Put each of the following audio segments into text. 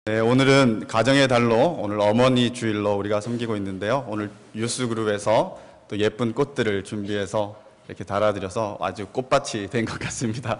네, 오늘은 가정의 달로 오늘 어머니 주일로 우리가 섬기고 있는데요. 오늘 유스그룹에서 또 예쁜 꽃들을 준비해서 이렇게 달아드려서 아주 꽃밭이 된 것 같습니다.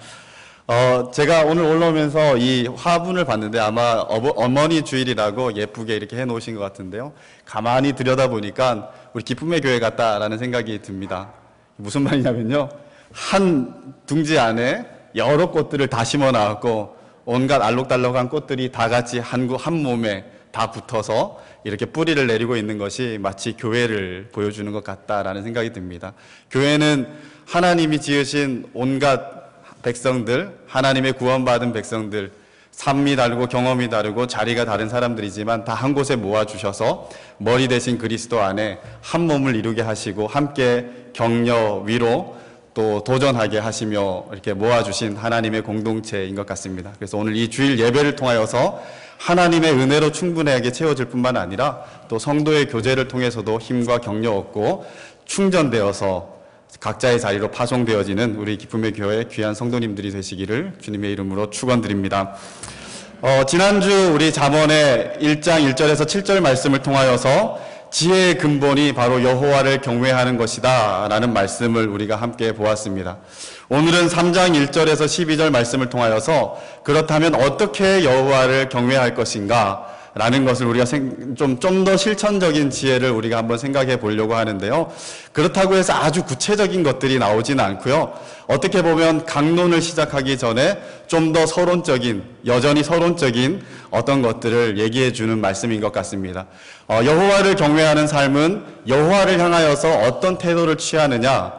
제가 오늘 올라오면서 이 화분을 봤는데 아마 어머니 주일이라고 예쁘게 이렇게 해놓으신 것 같은데요. 가만히 들여다보니까 우리 기쁨의 교회 같다라는 생각이 듭니다. 무슨 말이냐면요. 한 둥지 안에 여러 꽃들을 다 심어 놨고 온갖 알록달록한 꽃들이 다 같이 한 몸에 다 붙어서 이렇게 뿌리를 내리고 있는 것이 마치 교회를 보여주는 것 같다라는 생각이 듭니다. 교회는 하나님이 지으신 온갖 백성들, 하나님의 구원받은 백성들, 삶이 다르고 경험이 다르고 자리가 다른 사람들이지만 다 한 곳에 모아주셔서 머리 대신 그리스도 안에 한 몸을 이루게 하시고 함께 격려, 위로, 또 도전하게 하시며 이렇게 모아주신 하나님의 공동체인 것 같습니다. 그래서 오늘 이 주일 예배를 통하여서 하나님의 은혜로 충분하게 채워질 뿐만 아니라 또 성도의 교제를 통해서도 힘과 격려 얻고 충전되어서 각자의 자리로 파송되어지는 우리 기쁨의 교회 귀한 성도님들이 되시기를 주님의 이름으로 축원드립니다. 지난주 우리 잠언의 1장 1절에서 7절 말씀을 통하여서 지혜의 근본이 바로 여호와를 경외하는 것이다 라는 말씀을 우리가 함께 보았습니다. 오늘은 3장 1절에서 12절 말씀을 통하여서 그렇다면 어떻게 여호와를 경외할 것인가 라는 것을 우리가 좀 더 실천적인 지혜를 우리가 한번 생각해 보려고 하는데요. 그렇다고 해서 아주 구체적인 것들이 나오지는 않고요. 어떻게 보면 강론을 시작하기 전에 좀 더 여전히 서론적인 어떤 것들을 얘기해 주는 말씀인 것 같습니다. 여호와를 경외하는 삶은 여호와를 향하여서 어떤 태도를 취하느냐,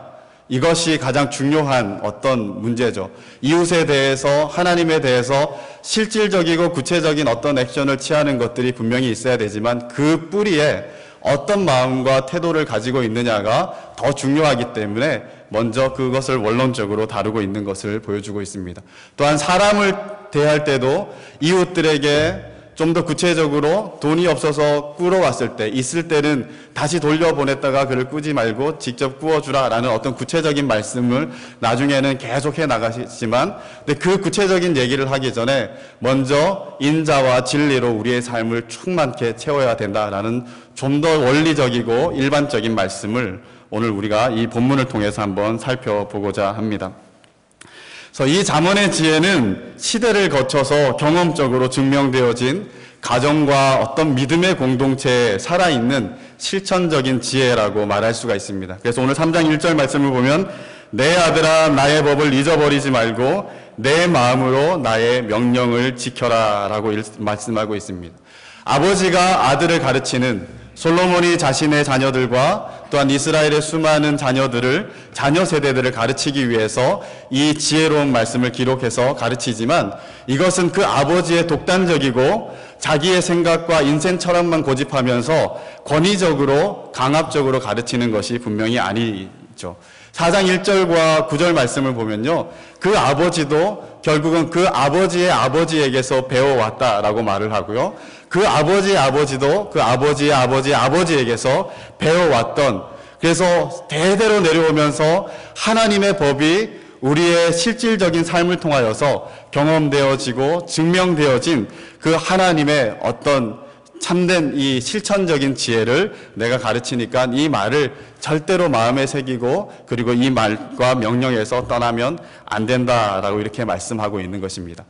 이것이 가장 중요한 어떤 문제죠. 이웃에 대해서, 하나님에 대해서 실질적이고 구체적인 어떤 액션을 취하는 것들이 분명히 있어야 되지만 그 뿌리에 어떤 마음과 태도를 가지고 있느냐가 더 중요하기 때문에 먼저 그것을 원론적으로 다루고 있는 것을 보여주고 있습니다. 또한 사람을 대할 때도 이웃들에게 좀 더 구체적으로 돈이 없어서 꾸러왔을 때, 있을 때는 다시 돌려보냈다가 그를 꾸지 말고 직접 꾸어주라라는 어떤 구체적인 말씀을 나중에는 계속해 나가시지만, 근데 그 구체적인 얘기를 하기 전에 먼저 인자와 진리로 우리의 삶을 충만케 채워야 된다라는 좀 더 원리적이고 일반적인 말씀을 오늘 우리가 이 본문을 통해서 한번 살펴보고자 합니다. 그래서 이 잠언의 지혜는 시대를 거쳐서 경험적으로 증명되어진 가정과 어떤 믿음의 공동체에 살아있는 실천적인 지혜라고 말할 수가 있습니다. 그래서 오늘 3장 1절 말씀을 보면 내 아들아 나의 법을 잊어버리지 말고 내 마음으로 나의 명령을 지켜라 라고 말씀하고 있습니다. 아버지가 아들을 가르치는, 솔로몬이 자신의 자녀들과 또한 이스라엘의 수많은 자녀 세대들을 가르치기 위해서 이 지혜로운 말씀을 기록해서 가르치지만 이것은 그 아버지의 독단적이고 자기의 생각과 인생 철학만 고집하면서 권위적으로 강압적으로 가르치는 것이 분명히 아니죠. 4장 1절과 9절 말씀을 보면요, 그 아버지도 결국은 그 아버지의 아버지에게서 배워왔다라고 말을 하고요, 그 아버지의 아버지도 그 아버지의 아버지의 아버지에게서 배워왔던, 그래서 대대로 내려오면서 하나님의 법이 우리의 실질적인 삶을 통하여서 경험되어지고 증명되어진 그 하나님의 어떤 참된 이 실천적인 지혜를 내가 가르치니까 이 말을 절대로 마음에 새기고 그리고 이 말과 명령에서 떠나면 안 된다라고 이렇게 말씀하고 있는 것입니다.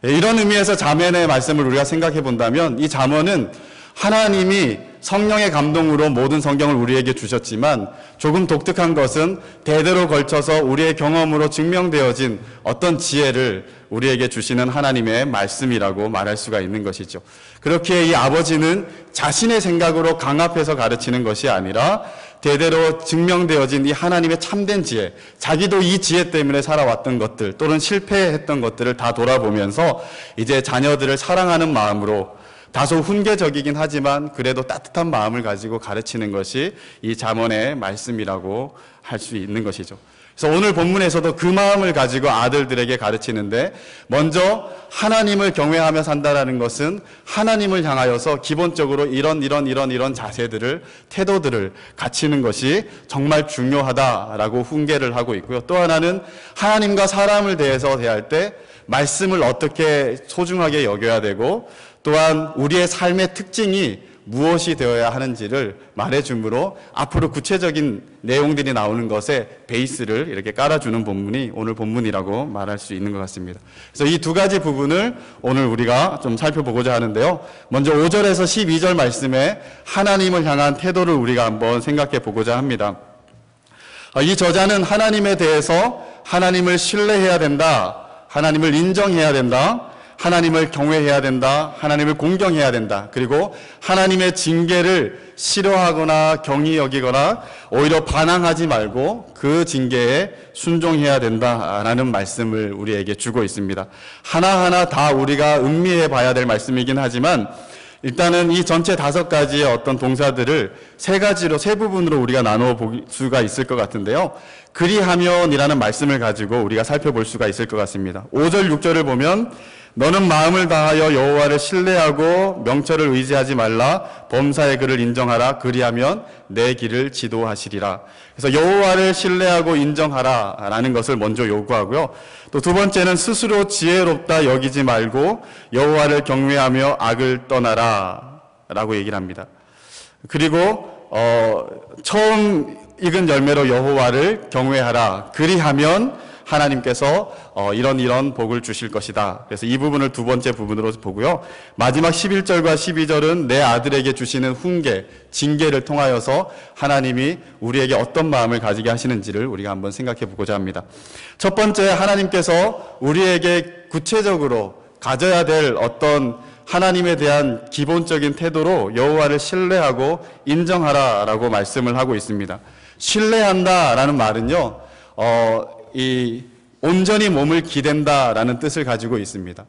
이런 의미에서 잠언의 말씀을 우리가 생각해 본다면 이 잠언은 하나님이 성령의 감동으로 모든 성경을 우리에게 주셨지만 조금 독특한 것은 대대로 걸쳐서 우리의 경험으로 증명되어진 어떤 지혜를 우리에게 주시는 하나님의 말씀이라고 말할 수가 있는 것이죠. 그렇게 이 아버지는 자신의 생각으로 강압해서 가르치는 것이 아니라 대대로 증명되어진 이 하나님의 참된 지혜, 자기도 이 지혜 때문에 살아왔던 것들 또는 실패했던 것들을 다 돌아보면서 이제 자녀들을 사랑하는 마음으로 다소 훈계적이긴 하지만 그래도 따뜻한 마음을 가지고 가르치는 것이 이 잠언의 말씀이라고 할 수 있는 것이죠. 그래서 오늘 본문에서도 그 마음을 가지고 아들들에게 가르치는데, 먼저 하나님을 경외하며 산다라는 것은 하나님을 향하여서 기본적으로 이런 자세들을, 태도들을 갖추는 것이 정말 중요하다라고 훈계를 하고 있고요. 또 하나는 하나님과 사람을 대해서 대할 때 말씀을 어떻게 소중하게 여겨야 되고 또한 우리의 삶의 특징이 무엇이 되어야 하는지를 말해주므로 앞으로 구체적인 내용들이 나오는 것에 베이스를 이렇게 깔아주는 본문이 오늘 본문이라고 말할 수 있는 것 같습니다. 그래서 이 두 가지 부분을 오늘 우리가 좀 살펴보고자 하는데요. 먼저 5절에서 12절 말씀에 하나님을 향한 태도를 우리가 한번 생각해 보고자 합니다. 이 저자는 하나님에 대해서 하나님을 신뢰해야 된다, 하나님을 인정해야 된다, 하나님을 경외해야 된다, 하나님을 공경해야 된다, 그리고 하나님의 징계를 싫어하거나 경히 여기거나 오히려 반항하지 말고 그 징계에 순종해야 된다라는 말씀을 우리에게 주고 있습니다. 하나하나 다 우리가 음미해 봐야 될 말씀이긴 하지만 일단은 이 전체 5가지의 어떤 동사들을 세 부분으로 우리가 나누어 볼 수가 있을 것 같은데요. 그리하면이라는 말씀을 가지고 우리가 살펴볼 수가 있을 것 같습니다. 5절, 6절을 보면 너는 마음을 다하여 여호와를 신뢰하고 명철을 의지하지 말라. 범사의 그를 인정하라. 그리하면 내 길을 지도하시리라. 그래서 여호와를 신뢰하고 인정하라라는 것을 먼저 요구하고요. 또 두 번째는 스스로 지혜롭다 여기지 말고 여호와를 경외하며 악을 떠나라라고 얘기를 합니다. 그리고 처음 익은 열매로 여호와를 경외하라. 그리하면 하나님께서 이런 복을 주실 것이다. 그래서 이 부분을 두 번째 부분으로 보고요. 마지막 11절과 12절은 내 아들에게 주시는 훈계, 징계를 통하여서 하나님이 우리에게 어떤 마음을 가지게 하시는지를 우리가 한번 생각해 보고자 합니다. 첫 번째, 하나님께서 우리에게 구체적으로 가져야 될 어떤 하나님에 대한 기본적인 태도로 여호와를 신뢰하고 인정하라라고 말씀을 하고 있습니다. 신뢰한다라는 말은요, 온전히 몸을 기댄다라는 뜻을 가지고 있습니다.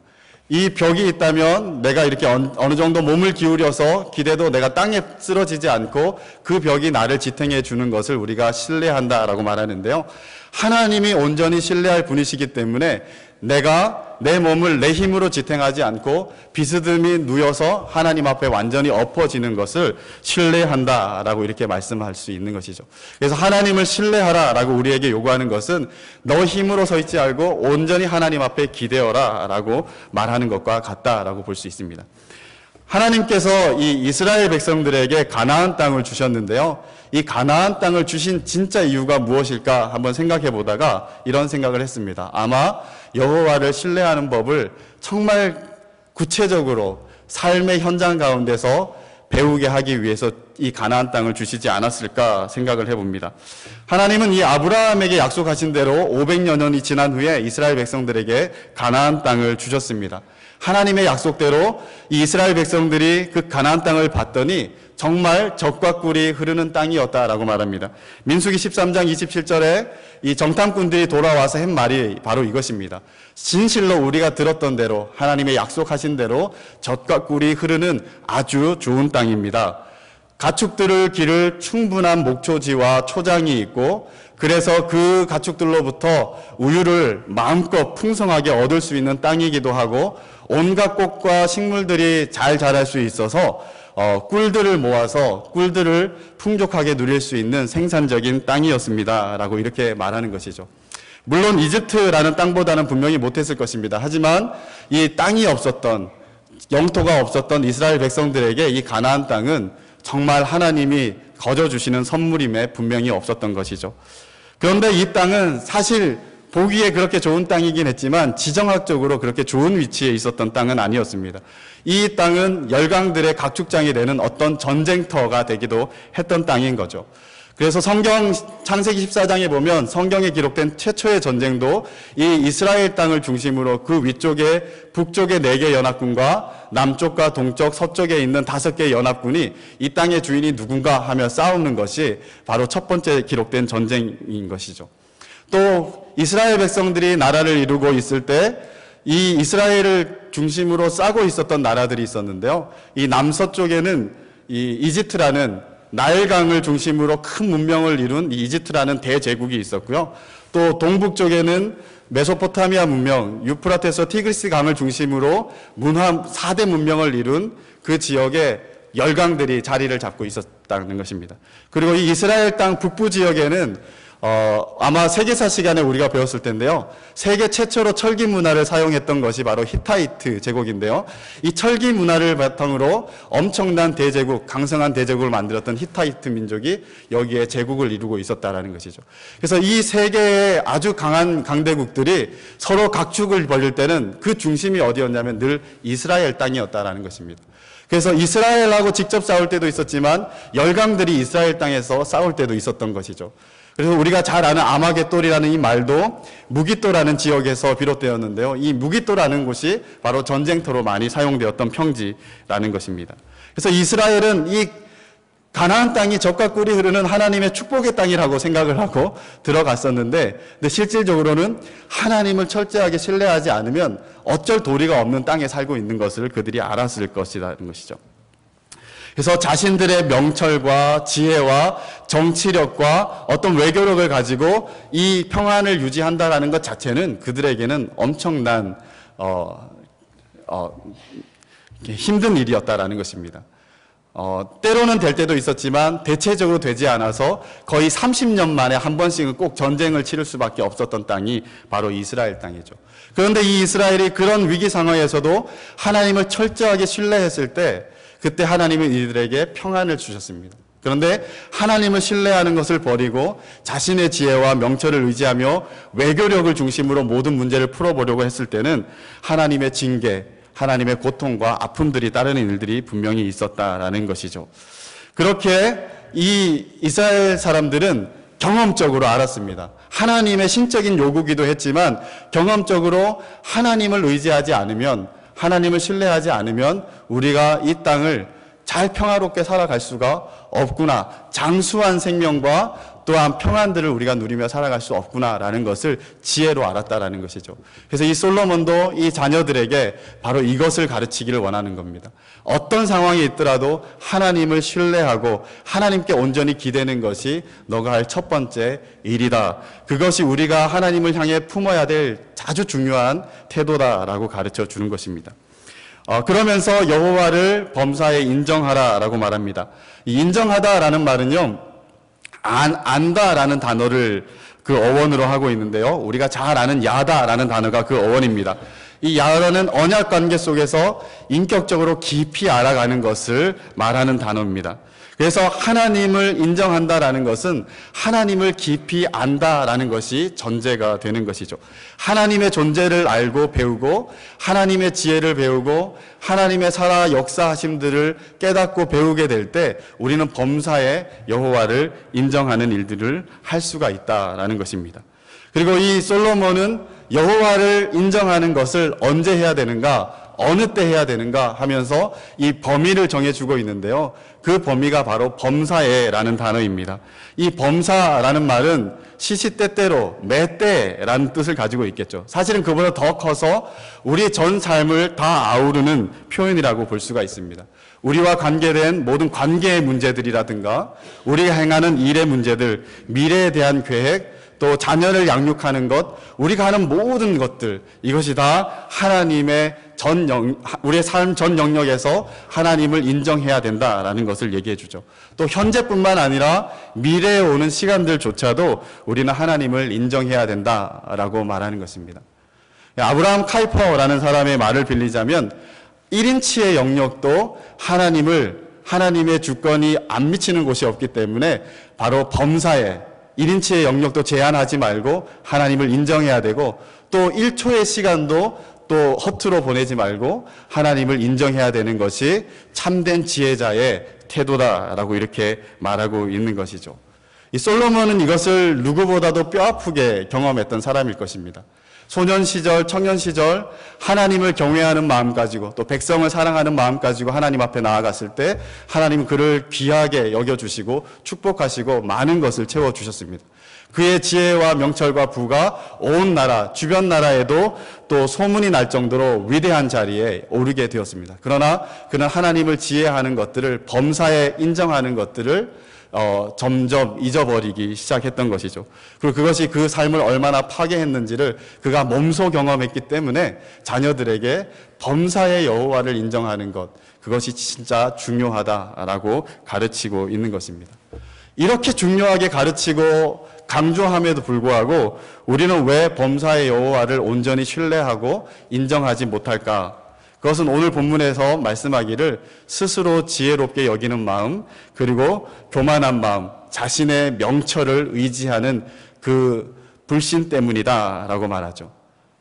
이 벽이 있다면 내가 이렇게 어느 정도 몸을 기울여서 기대도 내가 땅에 쓰러지지 않고 그 벽이 나를 지탱해 주는 것을 우리가 신뢰한다라고 말하는데요. 하나님이 온전히 신뢰할 분이시기 때문에 내가 내 몸을 내 힘으로 지탱하지 않고 비스듬히 누워서 하나님 앞에 완전히 엎어지는 것을 신뢰한다라고 이렇게 말씀할 수 있는 것이죠. 그래서 하나님을 신뢰하라라고 우리에게 요구하는 것은 너 힘으로 서 있지 말고 온전히 하나님 앞에 기대어라라고 말하는 것과 같다라고 볼 수 있습니다. 하나님께서 이 이스라엘 백성들에게 가나안 땅을 주셨는데요. 이 가나안 땅을 주신 진짜 이유가 무엇일까 한번 생각해 보다가 이런 생각을 했습니다. 아마 여호와를 신뢰하는 법을 정말 구체적으로 삶의 현장 가운데서 배우게 하기 위해서 이 가나안 땅을 주시지 않았을까 생각을 해봅니다. 하나님은 이 아브라함에게 약속하신 대로 500여 년이 지난 후에 이스라엘 백성들에게 가나안 땅을 주셨습니다. 하나님의 약속대로 이 이스라엘 백성들이 그 가나안 땅을 봤더니 정말 젖과 꿀이 흐르는 땅이었다라고 말합니다. 민수기 13장 27절에 이 정탐꾼들이 돌아와서 한 말이 바로 이것입니다. 진실로 우리가 들었던 대로 하나님의 약속하신 대로 젖과 꿀이 흐르는 아주 좋은 땅입니다. 가축들을 기를 충분한 목초지와 초장이 있고 그래서 그 가축들로부터 우유를 마음껏 풍성하게 얻을 수 있는 땅이기도 하고 온갖 꽃과 식물들이 잘 자랄 수 있어서 꿀들을 모아서 꿀들을 풍족하게 누릴 수 있는 생산적인 땅이었습니다. 라고 이렇게 말하는 것이죠. 물론 이집트라는 땅보다는 분명히 못했을 것입니다. 하지만 이 땅이 없었던, 영토가 없었던 이스라엘 백성들에게 이 가나안 땅은 정말 하나님이 거저주시는 선물임에 분명히 없었던 것이죠. 그런데 이 땅은 사실 보기에 그렇게 좋은 땅이긴 했지만 지정학적으로 그렇게 좋은 위치에 있었던 땅은 아니었습니다. 이 땅은 열강들의 각축장이 되는 어떤 전쟁터가 되기도 했던 땅인 거죠. 그래서 성경 창세기 14장에 보면 성경에 기록된 최초의 전쟁도 이 이스라엘 땅을 중심으로 그 위쪽에 북쪽의 4개 연합군과 남쪽과 동쪽, 서쪽에 있는 5개의 연합군이 이 땅의 주인이 누군가 하며 싸우는 것이 바로 첫 번째 기록된 전쟁인 것이죠. 또 이스라엘 백성들이 나라를 이루고 있을 때 이 이스라엘을 중심으로 싸고 있었던 나라들이 있었는데요. 이 남서쪽에는 이 이집트라는 나일강을 중심으로 큰 문명을 이룬 이 이집트라는 대제국이 있었고요. 또 동북쪽에는 메소포타미아 문명, 유프라테스 티그리스 강을 중심으로 문화 4대 문명을 이룬 그 지역에 열강들이 자리를 잡고 있었다는 것입니다. 그리고 이 이스라엘 땅 북부 지역에는 아마 세계사 시간에 우리가 배웠을 텐데요. 세계 최초로 철기 문화를 사용했던 것이 바로 히타이트 제국인데요. 이 철기 문화를 바탕으로 엄청난 대제국, 강성한 대제국을 만들었던 히타이트 민족이 여기에 제국을 이루고 있었다라는 것이죠. 그래서 이 세 개의 아주 강한 강대국들이 서로 각축을 벌일 때는 그 중심이 어디였냐면 늘 이스라엘 땅이었다라는 것입니다. 그래서 이스라엘하고 직접 싸울 때도 있었지만 열강들이 이스라엘 땅에서 싸울 때도 있었던 것이죠. 그래서 우리가 잘 아는 아마겟돈이라는 이 말도 무깃도라는 지역에서 비롯되었는데요. 이 무깃도라는 곳이 바로 전쟁터로 많이 사용되었던 평지라는 것입니다. 그래서 이스라엘은 이 가나안 땅이 젖과 꿀이 흐르는 하나님의 축복의 땅이라고 생각을 하고 들어갔었는데, 근데 실질적으로는 하나님을 철저하게 신뢰하지 않으면 어쩔 도리가 없는 땅에 살고 있는 것을 그들이 알았을 것이라는 것이죠. 그래서 자신들의 명철과 지혜와 정치력과 어떤 외교력을 가지고 이 평안을 유지한다라는 것 자체는 그들에게는 엄청난 힘든 일이었다라는 것입니다. 때로는 될 때도 있었지만 대체적으로 되지 않아서 거의 30년 만에 한 번씩은 꼭 전쟁을 치를 수밖에 없었던 땅이 바로 이스라엘 땅이죠. 그런데 이 이스라엘이 그런 위기 상황에서도 하나님을 철저하게 신뢰했을 때 그때 하나님은 이들에게 평안을 주셨습니다. 그런데 하나님을 신뢰하는 것을 버리고 자신의 지혜와 명철을 의지하며 외교력을 중심으로 모든 문제를 풀어보려고 했을 때는 하나님의 징계, 하나님의 고통과 아픔들이 따르는 일들이 분명히 있었다라는 것이죠. 그렇게 이 이스라엘 사람들은 경험적으로 알았습니다. 하나님의 신적인 요구기도 했지만 경험적으로 하나님을 의지하지 않으면, 하나님을 신뢰하지 않으면 우리가 이 땅을 잘 평화롭게 살아갈 수가 없구나. 장수한 생명과 또한 평안들을 우리가 누리며 살아갈 수 없구나라는 것을 지혜로 알았다라는 것이죠. 그래서 이 솔로몬도 이 자녀들에게 바로 이것을 가르치기를 원하는 겁니다. 어떤 상황이 있더라도 하나님을 신뢰하고 하나님께 온전히 기대는 것이 너가 할 첫 번째 일이다. 그것이 우리가 하나님을 향해 품어야 될 아주 중요한 태도다라고 가르쳐 주는 것입니다. 그러면서 여호와를 범사에 인정하라라고 말합니다. 이 인정하다라는 말은요, 안다라는 단어를 그 어원으로 하고 있는데요. 우리가 잘 아는 야다라는 단어가 그 어원입니다. 이 야다는 언약 관계 속에서 인격적으로 깊이 알아가는 것을 말하는 단어입니다. 그래서 하나님을 인정한다라는 것은 하나님을 깊이 안다라는 것이 전제가 되는 것이죠. 하나님의 존재를 알고 배우고 하나님의 지혜를 배우고 하나님의 살아 역사하심들을 깨닫고 배우게 될 때 우리는 범사에 여호와를 인정하는 일들을 할 수가 있다라는 것입니다. 그리고 이 솔로몬은 여호와를 인정하는 것을 언제 해야 되는가, 어느 때 해야 되는가 하면서 이 범위를 정해주고 있는데요. 그 범위가 바로 범사에라는 단어입니다. 이 범사라는 말은 시시때때로, 매때라는 뜻을 가지고 있겠죠. 사실은 그보다 더 커서 우리 전 삶을 다 아우르는 표현이라고 볼 수가 있습니다. 우리와 관계된 모든 관계의 문제들이라든가 우리가 행하는 일의 문제들, 미래에 대한 계획, 또 자녀를 양육하는 것, 우리가 하는 모든 것들, 이것이 다 하나님의 우리의 삶 전 영역에서 하나님을 인정해야 된다라는 것을 얘기해 주죠. 또 현재뿐만 아니라 미래에 오는 시간들조차도 우리는 하나님을 인정해야 된다라고 말하는 것입니다. 아브라함 카이퍼라는 사람의 말을 빌리자면 1인치의 영역도 하나님의 주권이 안 미치는 곳이 없기 때문에 바로 범사에 1인치의 영역도 제한하지 말고 하나님을 인정해야 되고, 또 1초의 시간도 또 허투루 보내지 말고 하나님을 인정해야 되는 것이 참된 지혜자의 태도다라고 이렇게 말하고 있는 것이죠. 이 솔로몬은 이것을 누구보다도 뼈아프게 경험했던 사람일 것입니다. 소년 시절, 청년 시절 하나님을 경외하는 마음 가지고 또 백성을 사랑하는 마음 가지고 하나님 앞에 나아갔을 때 하나님은 그를 귀하게 여겨주시고 축복하시고 많은 것을 채워주셨습니다. 그의 지혜와 명철과 부가 온 나라, 주변 나라에도 또 소문이 날 정도로 위대한 자리에 오르게 되었습니다. 그러나 그는 하나님을 지혜하는 것들을, 범사에 인정하는 것들을 점점 잊어버리기 시작했던 것이죠. 그리고 그것이 그 삶을 얼마나 파괴했는지를 그가 몸소 경험했기 때문에 자녀들에게 범사의 여호와를 인정하는 것, 그것이 진짜 중요하다라고 가르치고 있는 것입니다. 이렇게 중요하게 가르치고 강조함에도 불구하고 우리는 왜 범사의 여호와를 온전히 신뢰하고 인정하지 못할까? 그것은 오늘 본문에서 말씀하기를 스스로 지혜롭게 여기는 마음, 그리고 교만한 마음, 자신의 명철을 의지하는 그 불신 때문이다라고 말하죠.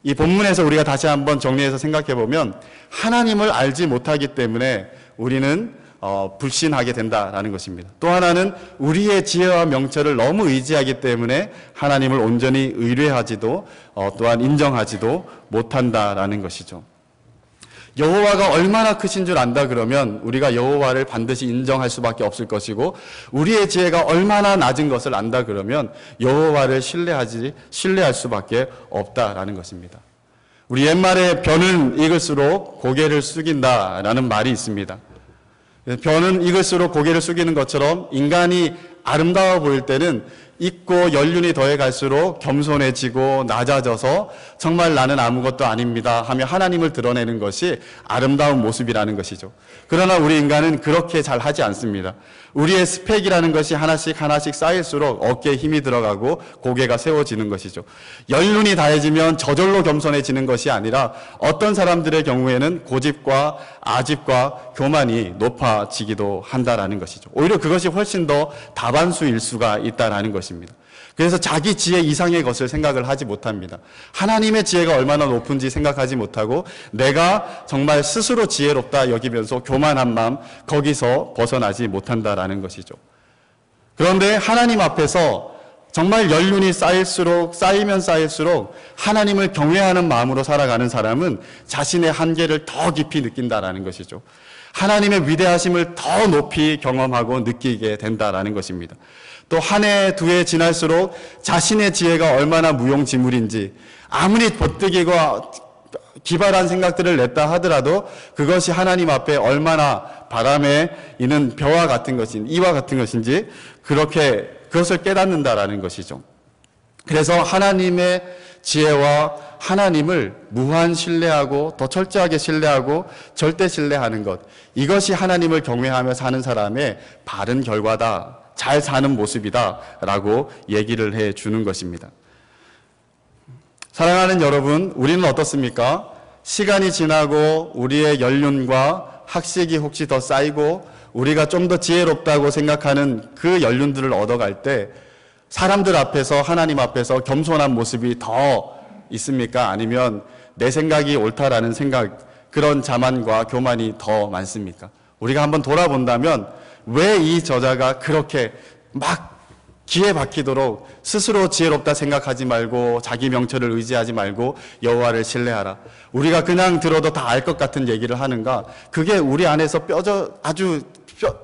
이 본문에서 우리가 다시 한번 정리해서 생각해 보면 하나님을 알지 못하기 때문에 우리는 불신하게 된다라는 것입니다. 또 하나는 우리의 지혜와 명철을 너무 의지하기 때문에 하나님을 온전히 의뢰하지도 또한 인정하지도 못한다라는 것이죠. 여호와가 얼마나 크신 줄 안다 그러면 우리가 여호와를 반드시 인정할 수밖에 없을 것이고, 우리의 지혜가 얼마나 낮은 것을 안다 그러면 여호와를 신뢰할 수밖에 없다라는 것입니다. 우리 옛말에 벼는 익을수록 고개를 숙인다라는 말이 있습니다. 벼는 익을수록 고개를 숙이는 것처럼 인간이 아름다워 보일 때는 있고 연륜이 더해갈수록 겸손해지고 낮아져서 정말 나는 아무것도 아닙니다 하며 하나님을 드러내는 것이 아름다운 모습이라는 것이죠. 그러나 우리 인간은 그렇게 잘 하지 않습니다. 우리의 스펙이라는 것이 하나씩 쌓일수록 어깨에 힘이 들어가고 고개가 세워지는 것이죠. 연륜이 다해지면 저절로 겸손해지는 것이 아니라 어떤 사람들의 경우에는 고집과 아집과 교만이 높아지기도 한다라는 것이죠. 오히려 그것이 훨씬 더 다반수일 수가 있다라는 것입니다. 그래서 자기 지혜 이상의 것을 생각을 하지 못합니다. 하나님의 지혜가 얼마나 높은지 생각하지 못하고 내가 정말 스스로 지혜롭다 여기면서 교만한 마음, 거기서 벗어나지 못한다라는 것이죠. 그런데 하나님 앞에서 정말 연륜이 쌓이면 쌓일수록 하나님을 경외하는 마음으로 살아가는 사람은 자신의 한계를 더 깊이 느낀다라는 것이죠. 하나님의 위대하심을 더 높이 경험하고 느끼게 된다라는 것입니다. 또 한 해, 두 해 지날수록 자신의 지혜가 얼마나 무용지물인지, 아무리 버뜨기고 기발한 생각들을 냈다 하더라도 그것이 하나님 앞에 얼마나 바람에 이는 벼와 같은 것인지, 이와 같은 것인지 그것을 깨닫는다라는 것이죠. 그래서 하나님의 지혜와 하나님을 무한 신뢰하고 더 철저하게 신뢰하고 절대 신뢰하는 것, 이것이 하나님을 경외하며 사는 사람의 바른 결과다, 잘 사는 모습이다라고 얘기를 해주는 것입니다. 사랑하는 여러분, 우리는 어떻습니까? 시간이 지나고 우리의 연륜과 학식이 혹시 더 쌓이고 우리가 좀 더 지혜롭다고 생각하는 그 연륜들을 얻어갈 때 사람들 앞에서, 하나님 앞에서 겸손한 모습이 더 있습니까? 아니면 내 생각이 옳다라는 그런 자만과 교만이 더 많습니까? 우리가 한번 돌아본다면 왜 이 저자가 그렇게 막 기에 박히도록 스스로 지혜롭다 생각하지 말고 자기 명철을 의지하지 말고 여호와를 신뢰하라, 우리가 그냥 들어도 다 알 것 같은 얘기를 하는가? 그게 우리 안에서 아주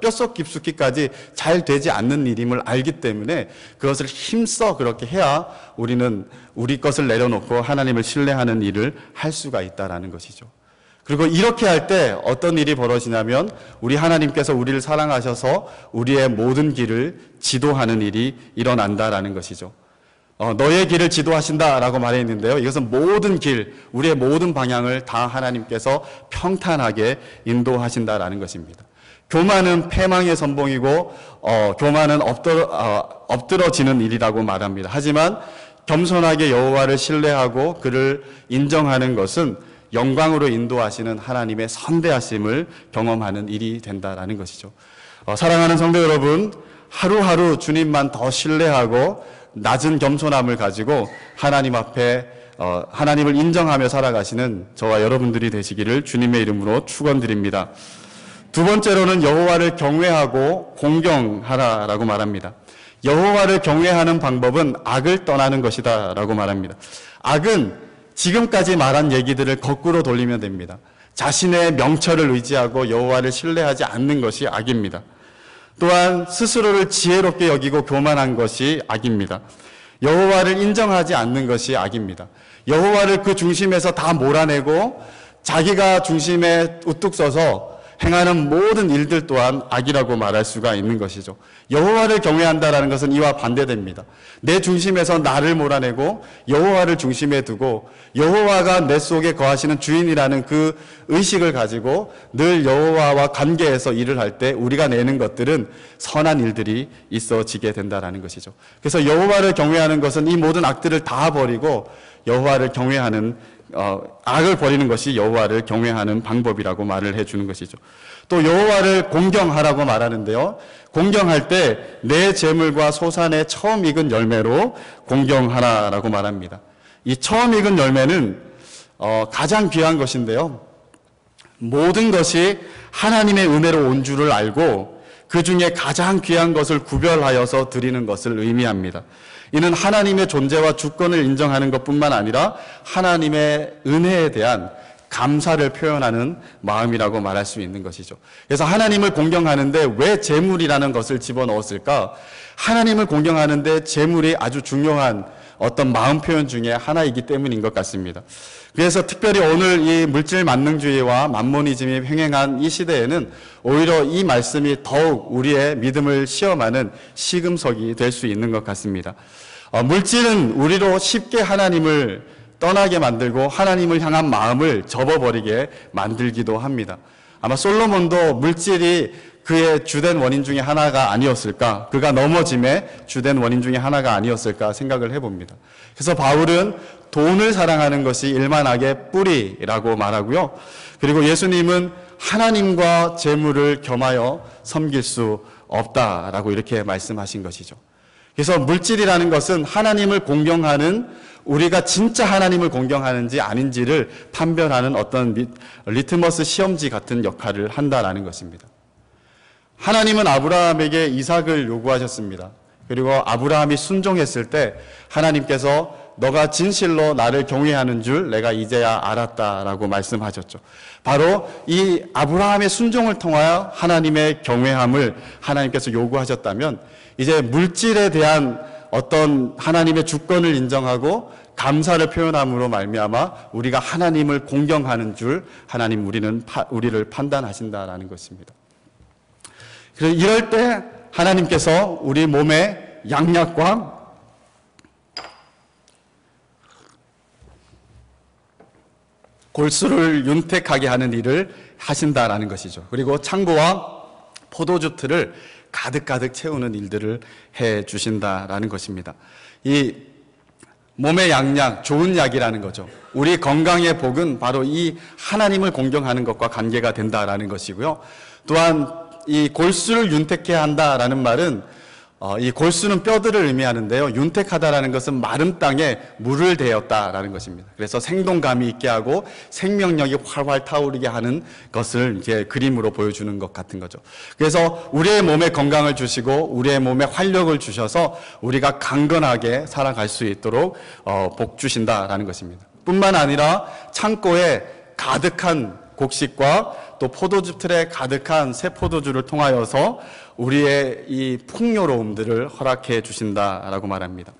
뼛속 깊숙이까지 잘 되지 않는 일임을 알기 때문에 그것을 힘써 그렇게 해야 우리는 우리 것을 내려놓고 하나님을 신뢰하는 일을 할 수가 있다라는 것이죠. 그리고 이렇게 할 때 어떤 일이 벌어지냐면 우리 하나님께서 우리를 사랑하셔서 우리의 모든 길을 지도하는 일이 일어난다라는 것이죠. 너의 길을 지도하신다라고 말했는데요. 이것은 모든 길, 우리의 모든 방향을 다 하나님께서 평탄하게 인도하신다라는 것입니다. 교만은 패망의 선봉이고 교만은 엎드러지는 일이라고 말합니다. 하지만 겸손하게 여호와를 신뢰하고 그를 인정하는 것은 영광으로 인도하시는 하나님의 선대하심을 경험하는 일이 된다라는 것이죠. 사랑하는 성도 여러분, 하루하루 주님만 더 신뢰하고 낮은 겸손함을 가지고 하나님 앞에 하나님을 인정하며 살아가시는 저와 여러분들이 되시기를 주님의 이름으로 축원드립니다. 두 번째로는 여호와를 경외하고 공경하라라고 말합니다. 여호와를 경외하는 방법은 악을 떠나는 것이다 라고 말합니다. 악은 지금까지 말한 얘기들을 거꾸로 돌리면 됩니다. 자신의 명철을 의지하고 여호와를 신뢰하지 않는 것이 악입니다. 또한 스스로를 지혜롭게 여기고 교만한 것이 악입니다. 여호와를 인정하지 않는 것이 악입니다. 여호와를 그 중심에서 다 몰아내고 자기가 중심에 우뚝 서서 행하는 모든 일들 또한 악이라고 말할 수가 있는 것이죠. 여호와를 경외한다라는 것은 이와 반대됩니다. 내 중심에서 나를 몰아내고 여호와를 중심에 두고 여호와가 내 속에 거하시는 주인이라는 그 의식을 가지고 늘 여호와와 관계에서 일을 할 때 우리가 내는 것들은 선한 일들이 있어지게 된다라는 것이죠. 그래서 여호와를 경외하는 것은 이 모든 악들을 다 버리고 여호와를 경외하는 악을 버리는 것이 여호와를 경외하는 방법이라고 말을 해주는 것이죠. 또 여호와를 공경하라고 말하는데요. 공경할 때 내 재물과 소산의 처음 익은 열매로 공경하라라고 말합니다. 이 처음 익은 열매는 가장 귀한 것인데요. 모든 것이 하나님의 은혜로 온 줄을 알고 그 중에 가장 귀한 것을 구별하여서 드리는 것을 의미합니다. 이는 하나님의 존재와 주권을 인정하는 것뿐만 아니라 하나님의 은혜에 대한 감사를 표현하는 마음이라고 말할 수 있는 것이죠. 그래서 하나님을 공경하는데 왜 재물이라는 것을 집어넣었을까? 하나님을 공경하는데 재물이 아주 중요한 어떤 마음 표현 중에 하나이기 때문인 것 같습니다. 그래서 특별히 오늘 이 물질 만능주의와 만모니즘이 횡행한 이 시대에는 오히려 이 말씀이 더욱 우리의 믿음을 시험하는 시금석이 될 수 있는 것 같습니다. 물질은 우리로 쉽게 하나님을 떠나게 만들고 하나님을 향한 마음을 접어버리게 만들기도 합니다. 아마 솔로몬도 물질이 그의 주된 원인 중에 하나가 아니었을까, 그가 넘어짐의 주된 원인 중에 하나가 아니었을까 생각을 해봅니다. 그래서 바울은 돈을 사랑하는 것이 일만악의 뿌리라고 말하고요. 그리고 예수님은 하나님과 재물을 겸하여 섬길 수 없다라고 이렇게 말씀하신 것이죠. 그래서 물질이라는 것은 하나님을 공경하는, 우리가 진짜 하나님을 공경하는지 아닌지를 판별하는 어떤 리트머스 시험지 같은 역할을 한다라는 것입니다. 하나님은 아브라함에게 이삭을 요구하셨습니다. 그리고 아브라함이 순종했을 때 하나님께서 너가 진실로 나를 경외하는 줄 내가 이제야 알았다라고 말씀하셨죠. 바로 이 아브라함의 순종을 통하여 하나님의 경외함을 하나님께서 요구하셨다면 이제 물질에 대한 어떤 하나님의 주권을 인정하고 감사를 표현함으로 말미암아 우리가 하나님을 공경하는 줄 하나님 우리를 판단하신다라는 것입니다. 그래서 이럴 때 하나님께서 우리 몸의 양약과 골수를 윤택하게 하는 일을 하신다라는 것이죠. 그리고 창고와 포도주 틀을 가득가득 채우는 일들을 해 주신다라는 것입니다. 이 몸의 양약, 좋은 약이라는 거죠. 우리 건강의 복은 바로 이 하나님을 공경하는 것과 관계가 된다라는 것이고요. 또한 이 골수를 윤택케 한다라는 말은 이 골수는 뼈들을 의미하는데요. 윤택하다라는 것은 마른 땅에 물을 대었다라는 것입니다. 그래서 생동감이 있게 하고 생명력이 활활 타오르게 하는 것을 이제 그림으로 보여주는 것 같은 거죠. 그래서 우리의 몸에 건강을 주시고 우리의 몸에 활력을 주셔서 우리가 강건하게 살아갈 수 있도록 복 주신다라는 것입니다. 뿐만 아니라 창고에 가득한 곡식과 또 포도주 틀에 가득한 새 포도주를 통하여서 우리의 이 풍요로움들을 허락해 주신다라고 말합니다.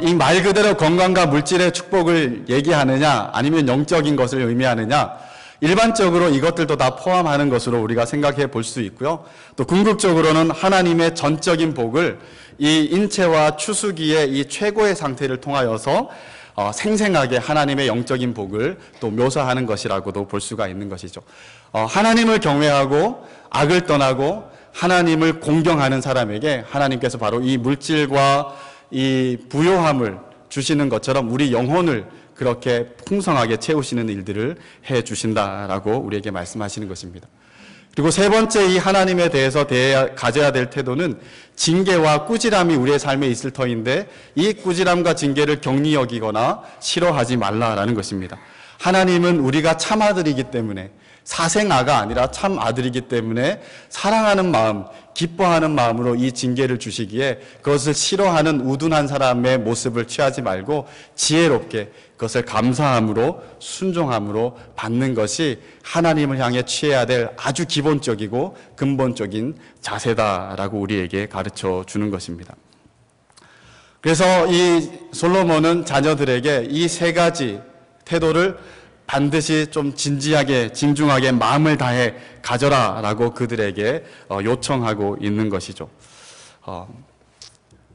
이 말 그대로 건강과 물질의 축복을 얘기하느냐 아니면 영적인 것을 의미하느냐, 일반적으로 이것들도 다 포함하는 것으로 우리가 생각해 볼 수 있고요. 또 궁극적으로는 하나님의 전적인 복을 이 인체와 추수기의 이 최고의 상태를 통하여서 생생하게 하나님의 영적인 복을 또 묘사하는 것이라고도 볼 수가 있는 것이죠. 하나님을 경외하고 악을 떠나고 하나님을 공경하는 사람에게 하나님께서 바로 이 물질과 이 부요함을 주시는 것처럼 우리 영혼을 그렇게 풍성하게 채우시는 일들을 해 주신다라고 우리에게 말씀하시는 것입니다. 그리고 세 번째, 이 하나님에 대해서 가져야 될 태도는 징계와 꾸지람이 우리의 삶에 있을 터인데 이 꾸지람과 징계를 경히 여기거나 싫어하지 말라라는 것입니다. 하나님은 우리가 참 아들이기 때문에, 사생아가 아니라 참 아들이기 때문에 사랑하는 마음, 기뻐하는 마음으로 이 징계를 주시기에 그것을 싫어하는 우둔한 사람의 모습을 취하지 말고 지혜롭게 그것을 감사함으로 순종함으로 받는 것이 하나님을 향해 취해야 될 아주 기본적이고 근본적인 자세다라고 우리에게 가르쳐 주는 것입니다. 그래서 이 솔로몬은 자녀들에게 이 세 가지 태도를 반드시 좀 진지하게 진중하게 마음을 다해 가져라 라고 그들에게 요청하고 있는 것이죠.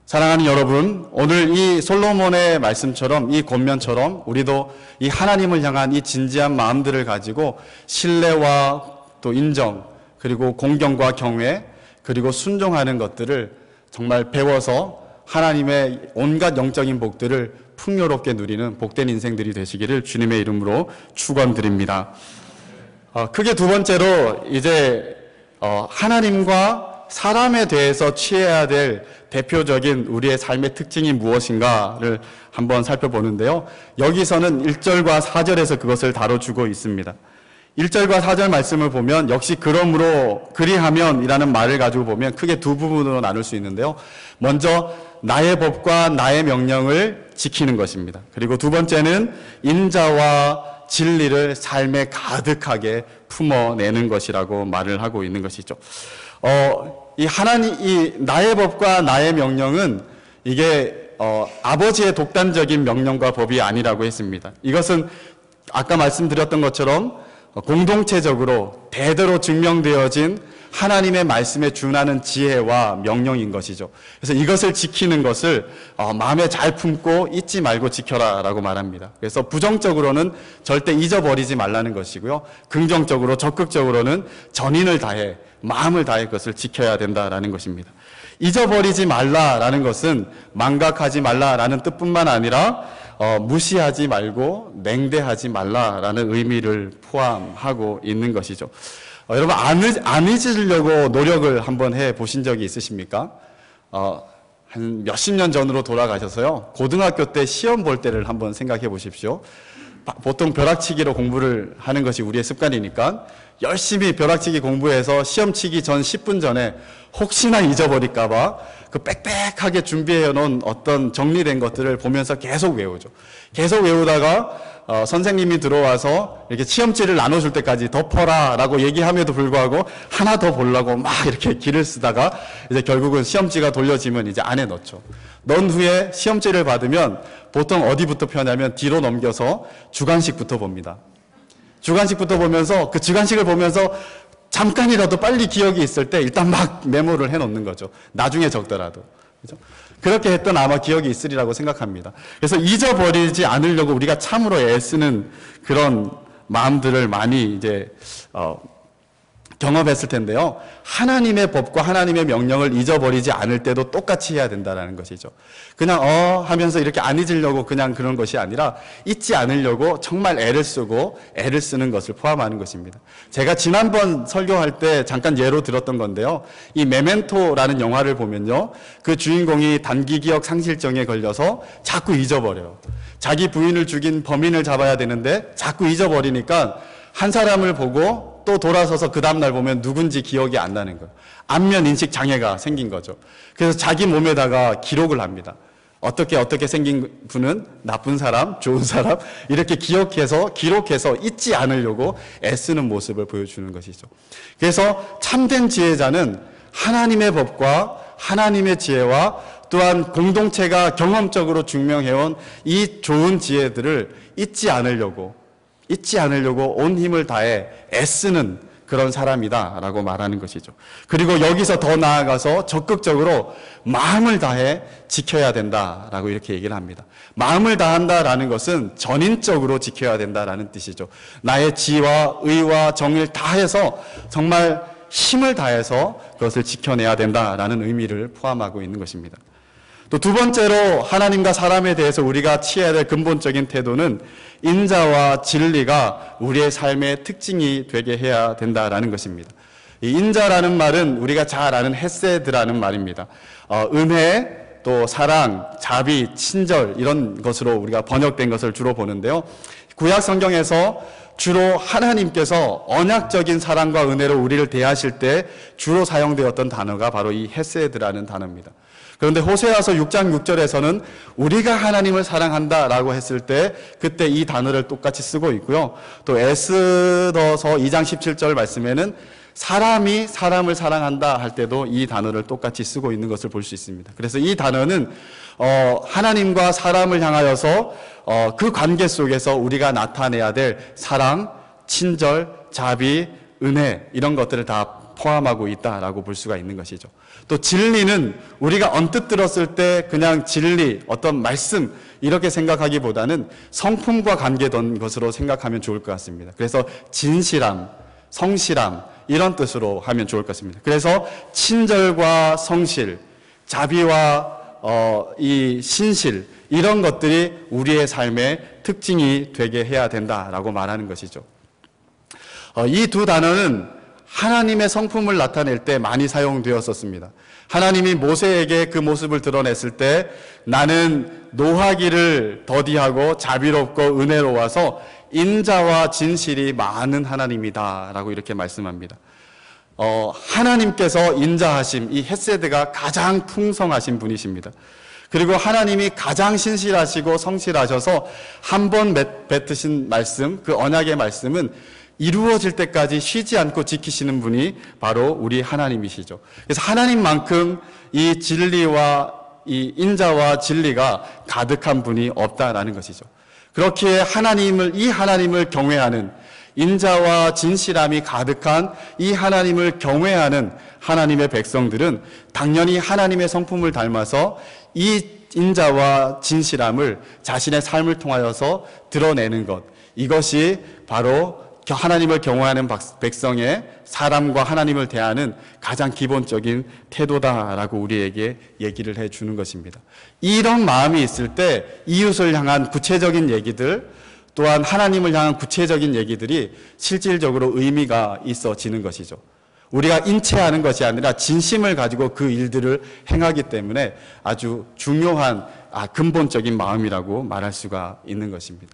사랑하는 여러분, 오늘 이 솔로몬의 말씀처럼 이 권면처럼 우리도 이 하나님을 향한 이 진지한 마음들을 가지고 신뢰와 또 인정, 그리고 공경과 경외, 그리고 순종하는 것들을 정말 배워서 하나님의 온갖 영적인 복들을 풍요롭게 누리는 복된 인생들이 되시기를 주님의 이름으로 축원드립니다. 크게 두 번째로 이제 하나님과 사람에 대해서 취해야 될 대표적인 우리의 삶의 특징이 무엇인가를 한번 살펴보는데요. 여기서는 1절과 4절에서 그것을 다뤄주고 있습니다. 1절과 4절 말씀을 보면 역시 그러므로 그리하면 이라는 말을 가지고 보면 크게 두 부분으로 나눌 수 있는데요. 먼저 나의 법과 나의 명령을 지키는 것입니다. 그리고 두 번째는 인자와 진리를 삶에 가득하게 품어내는 것이라고 말을 하고 있는 것이죠. 이 나의 법과 나의 명령은 이게 아버지의 독단적인 명령과 법이 아니라고 했습니다. 이것은 아까 말씀드렸던 것처럼 공동체적으로 대대로 증명되어진 하나님의 말씀에 준하는 지혜와 명령인 것이죠. 그래서 이것을 지키는 것을 마음에 잘 품고 잊지 말고 지켜라 라고 말합니다. 그래서 부정적으로는 절대 잊어버리지 말라는 것이고요. 긍정적으로 적극적으로는 전인을 다해 마음을 다해 그것을 지켜야 된다라는 것입니다. 잊어버리지 말라라는 것은 망각하지 말라라는 뜻뿐만 아니라 무시하지 말고 냉대하지 말라라는 의미를 포함하고 있는 것이죠. 여러분 안 잊으려고 노력을 한번 해보신 적이 있으십니까? 한 몇십 년 전으로 돌아가셔서요. 고등학교 때 시험 볼 때를 한번 생각해 보십시오. 보통 벼락치기로 공부를 하는 것이 우리의 습관이니까 열심히 벼락치기 공부해서 시험 치기 전 10분 전에 혹시나 잊어버릴까봐 그 빽빽하게 준비해 놓은 어떤 정리된 것들을 보면서 계속 외우죠. 계속 외우다가 선생님이 들어와서 이렇게 시험지를 나눠줄 때까지 덮어라 라고 얘기함에도 불구하고 하나 더 보려고 막 이렇게 기를 쓰다가 이제 결국은 시험지가 돌려지면 이제 안에 넣죠. 넣은 후에 시험지를 받으면 보통 어디부터 펴냐면 뒤로 넘겨서 주관식부터 봅니다. 주관식부터 보면서 그 주관식을 보면서 잠깐이라도 빨리 기억이 있을 때 일단 막 메모를 해놓는 거죠. 나중에 적더라도. 그죠? 그렇게 했던 아마 기억이 있으리라고 생각합니다. 그래서 잊어버리지 않으려고 우리가 참으로 애쓰는 그런 마음들을 많이 이제 경험했을 텐데요. 하나님의 법과 하나님의 명령을 잊어버리지 않을 때도 똑같이 해야 된다는 것이죠. 그냥 하면서 이렇게 안 잊으려고 그냥 그런 것이 아니라 잊지 않으려고 정말 애를 쓰고 애를 쓰는 것을 포함하는 것입니다. 제가 지난번 설교할 때 잠깐 예로 들었던 건데요. 이 메멘토라는 영화를 보면요. 그 주인공이 단기 기억 상실증에 걸려서 자꾸 잊어버려요. 자기 부인을 죽인 범인을 잡아야 되는데 자꾸 잊어버리니까 한 사람을 보고 또 돌아서서 그 다음날 보면 누군지 기억이 안 나는 거예요. 안면 인식 장애가 생긴 거죠. 그래서 자기 몸에다가 기록을 합니다. 어떻게 생긴 분은 나쁜 사람, 좋은 사람 이렇게 기록해서 잊지 않으려고 애쓰는 모습을 보여주는 것이죠. 그래서 참된 지혜자는 하나님의 법과 하나님의 지혜와 또한 공동체가 경험적으로 증명해온 이 좋은 지혜들을 잊지 않으려고 온 힘을 다해 애쓰는 그런 사람이다라고 말하는 것이죠. 그리고 여기서 더 나아가서 적극적으로 마음을 다해 지켜야 된다라고 이렇게 얘기를 합니다. 마음을 다한다라는 것은 전인적으로 지켜야 된다라는 뜻이죠. 나의 지와 의와 정의를 다해서 정말 힘을 다해서 그것을 지켜내야 된다라는 의미를 포함하고 있는 것입니다. 또 두 번째로 하나님과 사람에 대해서 우리가 취해야 될 근본적인 태도는 인자와 진리가 우리의 삶의 특징이 되게 해야 된다라는 것입니다. 이 인자라는 말은 우리가 잘 아는 헤세드라는 말입니다. 은혜, 또 사랑, 자비, 친절 이런 것으로 우리가 번역된 것을 주로 보는데요. 구약 성경에서 주로 하나님께서 언약적인 사랑과 은혜로 우리를 대하실 때 주로 사용되었던 단어가 바로 이 헤세드라는 단어입니다. 그런데 호세아서 6장 6절에서는 우리가 하나님을 사랑한다라고 했을 때 그때 이 단어를 똑같이 쓰고 있고요. 또 에스더서 2장 17절 말씀에는 사람이 사람을 사랑한다 할 때도 이 단어를 똑같이 쓰고 있는 것을 볼 수 있습니다. 그래서 이 단어는 하나님과 사람을 향하여서 그 관계 속에서 우리가 나타내야 될 사랑, 친절, 자비, 은혜 이런 것들을 다 포함하고 있다라고 볼 수가 있는 것이죠. 또 진리는 우리가 언뜻 들었을 때 그냥 진리, 어떤 말씀 이렇게 생각하기보다는 성품과 관계된 것으로 생각하면 좋을 것 같습니다. 그래서 진실함, 성실함 이런 뜻으로 하면 좋을 것 같습니다. 그래서 친절과 성실, 자비와 이 신실 이런 것들이 우리의 삶의 특징이 되게 해야 된다라고 말하는 것이죠. 이 두 단어는 하나님의 성품을 나타낼 때 많이 사용되었었습니다. 하나님이 모세에게 그 모습을 드러냈을 때 나는 노하기를 더디하고 자비롭고 은혜로워서 인자와 진실이 많은 하나님이다 라고 이렇게 말씀합니다. 하나님께서 인자하심, 이 헤세드가 가장 풍성하신 분이십니다. 그리고 하나님이 가장 신실하시고 성실하셔서 한 번 뱉으신 말씀, 그 언약의 말씀은 이루어질 때까지 쉬지 않고 지키시는 분이 바로 우리 하나님이시죠. 그래서 하나님만큼 이 진리와 이 인자와 진리가 가득한 분이 없다라는 것이죠. 그렇게 이 하나님을 경외하는 인자와 진실함이 가득한 이 하나님을 경외하는 하나님의 백성들은 당연히 하나님의 성품을 닮아서 이 인자와 진실함을 자신의 삶을 통하여서 드러내는 것, 이것이 바로 하나님을 경외하는 백성의 사람과 하나님을 대하는 가장 기본적인 태도다라고 우리에게 얘기를 해주는 것입니다. 이런 마음이 있을 때 이웃을 향한 구체적인 얘기들, 또한 하나님을 향한 구체적인 얘기들이 실질적으로 의미가 있어지는 것이죠. 우리가 인체하는 것이 아니라 진심을 가지고 그 일들을 행하기 때문에 아주 중요한 근본적인 마음이라고 말할 수가 있는 것입니다.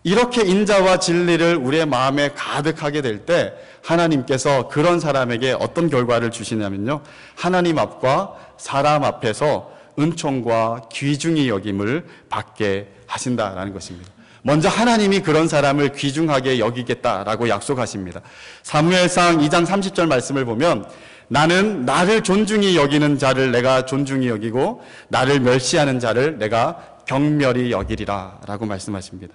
이렇게 인자와 진리를 우리의 마음에 가득하게 될 때 하나님께서 그런 사람에게 어떤 결과를 주시냐면요, 하나님 앞과 사람 앞에서 은총과 귀중히 여김을 받게 하신다라는 것입니다. 먼저 하나님이 그런 사람을 귀중하게 여기겠다라고 약속하십니다. 사무엘상 2장 30절 말씀을 보면 나는 나를 존중히 여기는 자를 내가 존중히 여기고 나를 멸시하는 자를 내가 경멸히 여기리라 라고 말씀하십니다.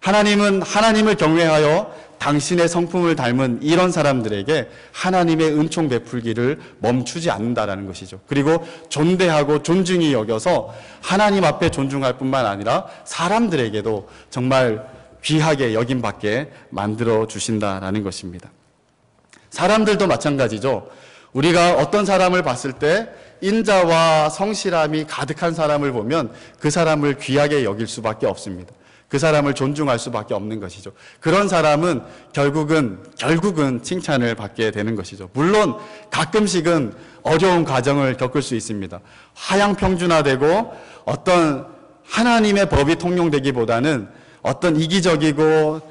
하나님은 하나님을 경외하여 당신의 성품을 닮은 이런 사람들에게 하나님의 은총 베풀기를 멈추지 않는다라는 것이죠. 그리고 존대하고 존중히 여겨서 하나님 앞에 존중할 뿐만 아니라 사람들에게도 정말 귀하게 여김받게 만들어 주신다라는 것입니다. 사람들도 마찬가지죠. 우리가 어떤 사람을 봤을 때 인자와 성실함이 가득한 사람을 보면 그 사람을 귀하게 여길 수밖에 없습니다. 그 사람을 존중할 수밖에 없는 것이죠. 그런 사람은 결국은 칭찬을 받게 되는 것이죠. 물론 가끔씩은 어려운 과정을 겪을 수 있습니다. 하향평준화되고 어떤 하나님의 법이 통용되기보다는 어떤 이기적이고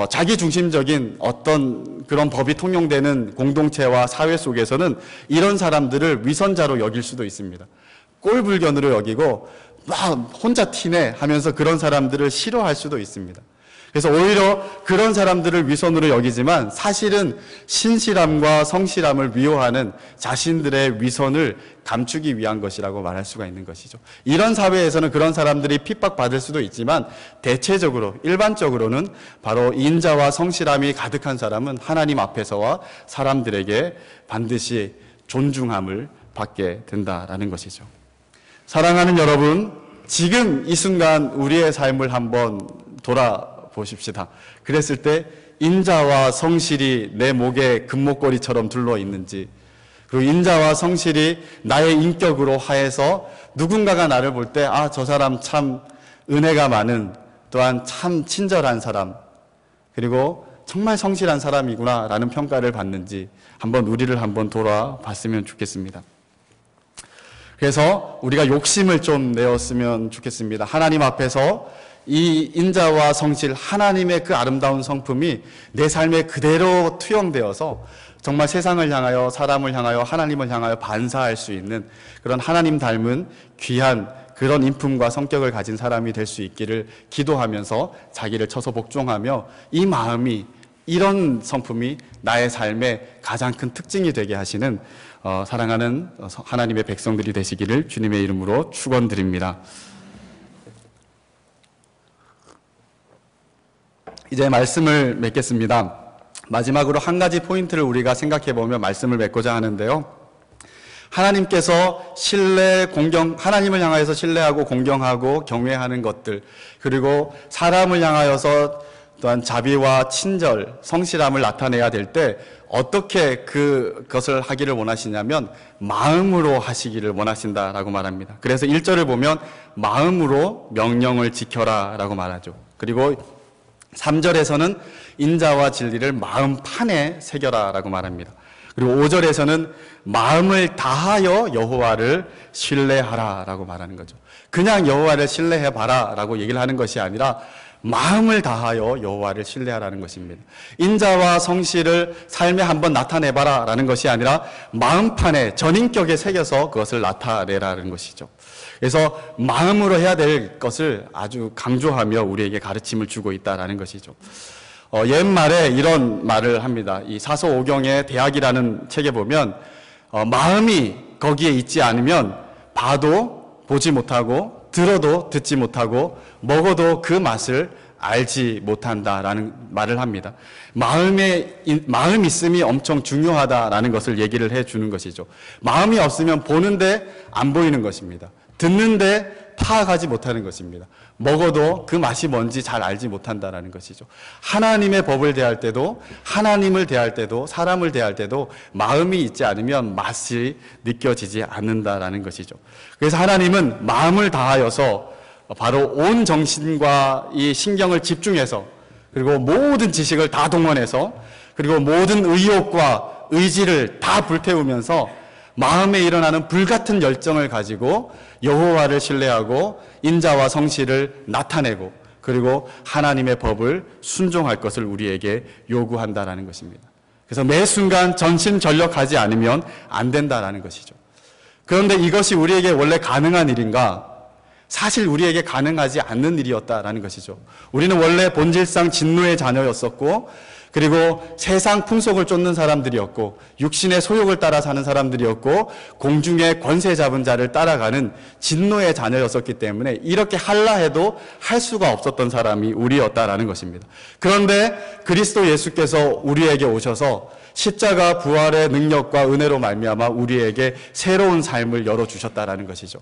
자기중심적인 어떤 그런 법이 통용되는 공동체와 사회 속에서는 이런 사람들을 위선자로 여길 수도 있습니다. 꼴불견으로 여기고 막 혼자 티내 하면서 그런 사람들을 싫어할 수도 있습니다. 그래서 오히려 그런 사람들을 위선으로 여기지만 사실은 신실함과 성실함을 위호하는 자신들의 위선을 감추기 위한 것이라고 말할 수가 있는 것이죠. 이런 사회에서는 그런 사람들이 핍박받을 수도 있지만 대체적으로 일반적으로는 바로 인자와 성실함이 가득한 사람은 하나님 앞에서와 사람들에게 반드시 존중함을 받게 된다라는 것이죠. 사랑하는 여러분, 지금 이 순간 우리의 삶을 한번 돌아보십시다. 그랬을 때 인자와 성실이 내 목에 금목걸이처럼 둘러 있는지, 그리고 인자와 성실이 나의 인격으로 하에서 누군가가 나를 볼 때 저 사람 참 은혜가 많은, 또한 참 친절한 사람, 그리고 정말 성실한 사람이구나 라는 평가를 받는지 한번 우리를 한번 돌아봤으면 좋겠습니다. 그래서 우리가 욕심을 좀 내었으면 좋겠습니다. 하나님 앞에서 이 인자와 성실, 하나님의 그 아름다운 성품이 내 삶에 그대로 투영되어서 정말 세상을 향하여, 사람을 향하여, 하나님을 향하여 반사할 수 있는 그런 하나님 닮은 귀한 그런 인품과 성격을 가진 사람이 될 수 있기를 기도하면서 자기를 쳐서 복종하며 이 마음이, 이런 성품이 나의 삶의 가장 큰 특징이 되게 하시는 사랑하는 하나님의 백성들이 되시기를 주님의 이름으로 축원드립니다. 이제 말씀을 맺겠습니다. 마지막으로 한 가지 포인트를 우리가 생각해 보며 말씀을 맺고자 하는데요. 하나님께서 하나님을 향하여서 신뢰하고 공경하고 경외하는 것들, 그리고 사람을 향하여서 또한 자비와 친절, 성실함을 나타내야 될 때 어떻게 그것을 하기를 원하시냐면 마음으로 하시기를 원하신다라고 말합니다. 그래서 1절을 보면 마음으로 명령을 지켜라 라고 말하죠. 그리고 3절에서는 인자와 진리를 마음판에 새겨라 라고 말합니다. 그리고 5절에서는 마음을 다하여 여호와를 신뢰하라 라고 말하는 거죠. 그냥 여호와를 신뢰해봐라 라고 얘기를 하는 것이 아니라 마음을 다하여 여호와를 신뢰하라는 것입니다. 인자와 성실을 삶에 한번 나타내봐라 라는 것이 아니라 마음판에, 전인격에 새겨서 그것을 나타내라는 것이죠. 그래서 마음으로 해야 될 것을 아주 강조하며 우리에게 가르침을 주고 있다라는 것이죠. 옛말에 이런 말을 합니다. 이 사서오경의 대학이라는 책에 보면 마음이 거기에 있지 않으면 봐도 보지 못하고 들어도 듣지 못하고 먹어도 그 맛을 알지 못한다라는 말을 합니다. 마음 있음이 엄청 중요하다라는 것을 얘기를 해주는 것이죠. 마음이 없으면 보는데 안 보이는 것입니다. 듣는데 파악하지 못하는 것입니다. 먹어도 그 맛이 뭔지 잘 알지 못한다라는 것이죠. 하나님의 법을 대할 때도, 하나님을 대할 때도, 사람을 대할 때도 마음이 있지 않으면 맛이 느껴지지 않는다라는 것이죠. 그래서 하나님은 마음을 다하여서 바로 온 정신과 이 신경을 집중해서, 그리고 모든 지식을 다 동원해서, 그리고 모든 의욕과 의지를 다 불태우면서 마음에 일어나는 불같은 열정을 가지고 여호와를 신뢰하고 인자와 성실을 나타내고, 그리고 하나님의 법을 순종할 것을 우리에게 요구한다라는 것입니다. 그래서 매 순간 전심전력하지 않으면 안 된다라는 것이죠. 그런데 이것이 우리에게 원래 가능한 일인가? 사실 우리에게 가능하지 않는 일이었다라는 것이죠. 우리는 원래 본질상 진노의 자녀였었고, 그리고 세상 풍속을 쫓는 사람들이었고, 육신의 소욕을 따라 사는 사람들이었고, 공중의 권세 잡은 자를 따라가는 진노의 자녀였었기 때문에 이렇게 하려 해도 할 수가 없었던 사람이 우리였다라는 것입니다. 그런데 그리스도 예수께서 우리에게 오셔서 십자가 부활의 능력과 은혜로 말미암아 우리에게 새로운 삶을 열어주셨다라는 것이죠.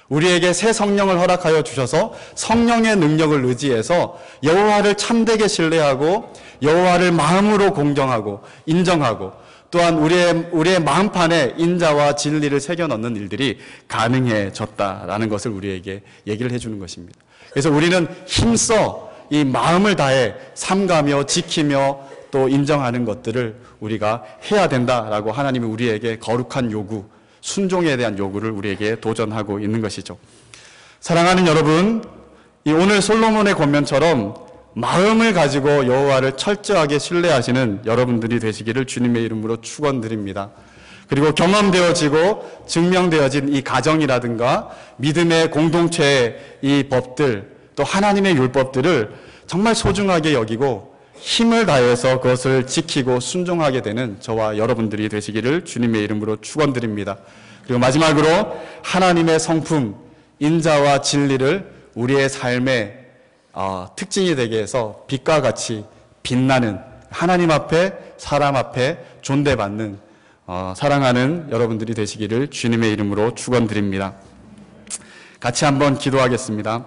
우리에게 새 성령을 허락하여 주셔서 성령의 능력을 의지해서 여호와를 참되게 신뢰하고 여호와를 마음으로 공경하고 인정하고, 또한 우리의 마음판에 인자와 진리를 새겨 넣는 일들이 가능해졌다라는 것을 우리에게 얘기를 해주는 것입니다. 그래서 우리는 힘써 이 마음을 다해 삼가며 지키며 또 인정하는 것들을 우리가 해야 된다라고 하나님이 우리에게 거룩한 요구, 순종에 대한 요구를 우리에게 도전하고 있는 것이죠. 사랑하는 여러분, 이 오늘 솔로몬의 권면처럼 마음을 가지고 여호와를 철저하게 신뢰하시는 여러분들이 되시기를 주님의 이름으로 축원드립니다. 그리고 경험되어지고 증명되어진 이 가정이라든가 믿음의 공동체의 이 법들, 또 하나님의 율법들을 정말 소중하게 여기고 힘을 다해서 그것을 지키고 순종하게 되는 저와 여러분들이 되시기를 주님의 이름으로 축원드립니다. 그리고 마지막으로 하나님의 성품, 인자와 진리를 우리의 삶의 특징이 되게 해서 빛과 같이 빛나는, 하나님 앞에 사람 앞에 존대받는 사랑하는 여러분들이 되시기를 주님의 이름으로 축원드립니다. 같이 한번 기도하겠습니다.